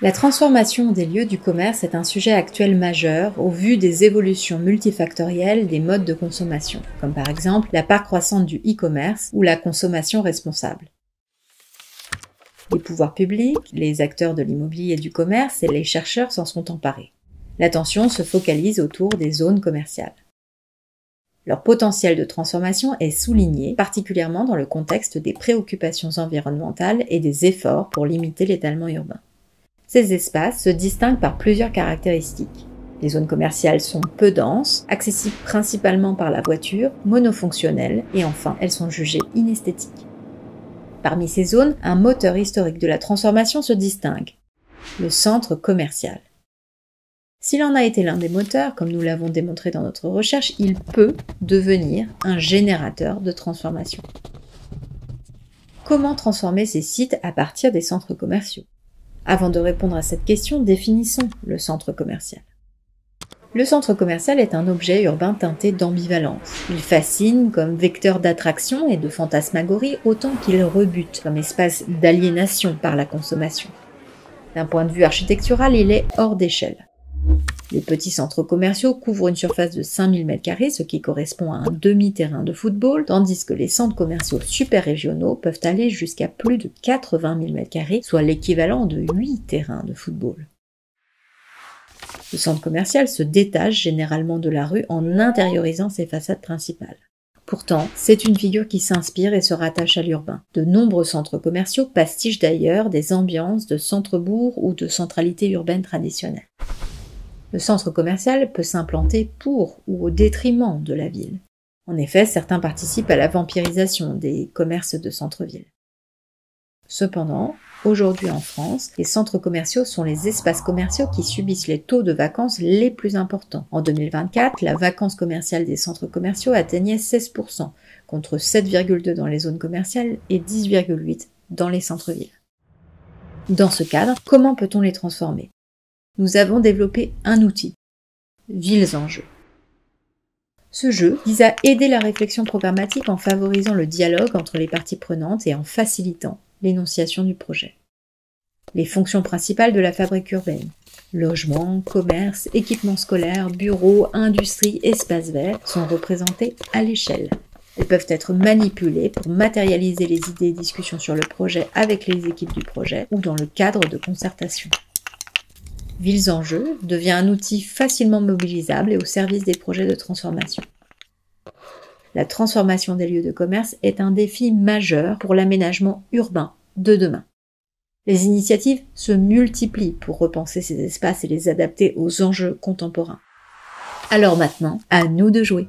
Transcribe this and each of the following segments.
La transformation des lieux du commerce est un sujet actuel majeur au vu des évolutions multifactorielles des modes de consommation, comme par exemple la part croissante du e-commerce ou la consommation responsable. Les pouvoirs publics, les acteurs de l'immobilier et du commerce et les chercheurs s'en sont emparés. L'attention se focalise autour des zones commerciales. Leur potentiel de transformation est souligné, particulièrement dans le contexte des préoccupations environnementales et des efforts pour limiter l'étalement urbain. Ces espaces se distinguent par plusieurs caractéristiques. Les zones commerciales sont peu denses, accessibles principalement par la voiture, monofonctionnelles et enfin, elles sont jugées inesthétiques. Parmi ces zones, un moteur historique de la transformation se distingue, le centre commercial. S'il en a été l'un des moteurs, comme nous l'avons démontré dans notre recherche, il peut devenir un générateur de transformation. Comment transformer ces sites à partir des centres commerciaux ? Avant de répondre à cette question, définissons le centre commercial. Le centre commercial est un objet urbain teinté d'ambivalence. Il fascine comme vecteur d'attraction et de fantasmagorie autant qu'il rebute comme espace d'aliénation par la consommation. D'un point de vue architectural, il est hors d'échelle. Les petits centres commerciaux couvrent une surface de 5000 m², ce qui correspond à un demi-terrain de football, tandis que les centres commerciaux super-régionaux peuvent aller jusqu'à plus de 80 000 m², soit l'équivalent de 8 terrains de football. Le centre commercial se détache généralement de la rue en intériorisant ses façades principales. Pourtant, c'est une figure qui s'inspire et se rattache à l'urbain. De nombreux centres commerciaux pastichent d'ailleurs des ambiances de centre-bourg ou de centralité urbaine traditionnelle. Le centre commercial peut s'implanter pour ou au détriment de la ville. En effet, certains participent à la vampirisation des commerces de centre-ville. Cependant, aujourd'hui en France, les centres commerciaux sont les espaces commerciaux qui subissent les taux de vacances les plus importants. En 2024, la vacance commerciale des centres commerciaux atteignait 16%, contre 7,2% dans les zones commerciales et 10,8% dans les centres-villes. Dans ce cadre, comment peut-on les transformer ? Nous avons développé un outil, Villes en jeu. Ce jeu vise à aider la réflexion programmatique en favorisant le dialogue entre les parties prenantes et en facilitant l'énonciation du projet. Les fonctions principales de la fabrique urbaine, logement, commerce, équipements scolaires, bureaux, industrie, espaces verts, sont représentées à l'échelle. Elles peuvent être manipulées pour matérialiser les idées et discussions sur le projet avec les équipes du projet ou dans le cadre de concertation. Villes en jeu devient un outil facilement mobilisable et au service des projets de transformation. La transformation des lieux de commerce est un défi majeur pour l'aménagement urbain de demain. Les initiatives se multiplient pour repenser ces espaces et les adapter aux enjeux contemporains. Alors maintenant, à nous de jouer.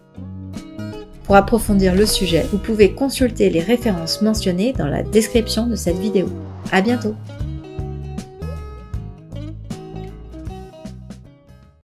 Pour approfondir le sujet, vous pouvez consulter les références mentionnées dans la description de cette vidéo. À bientôt!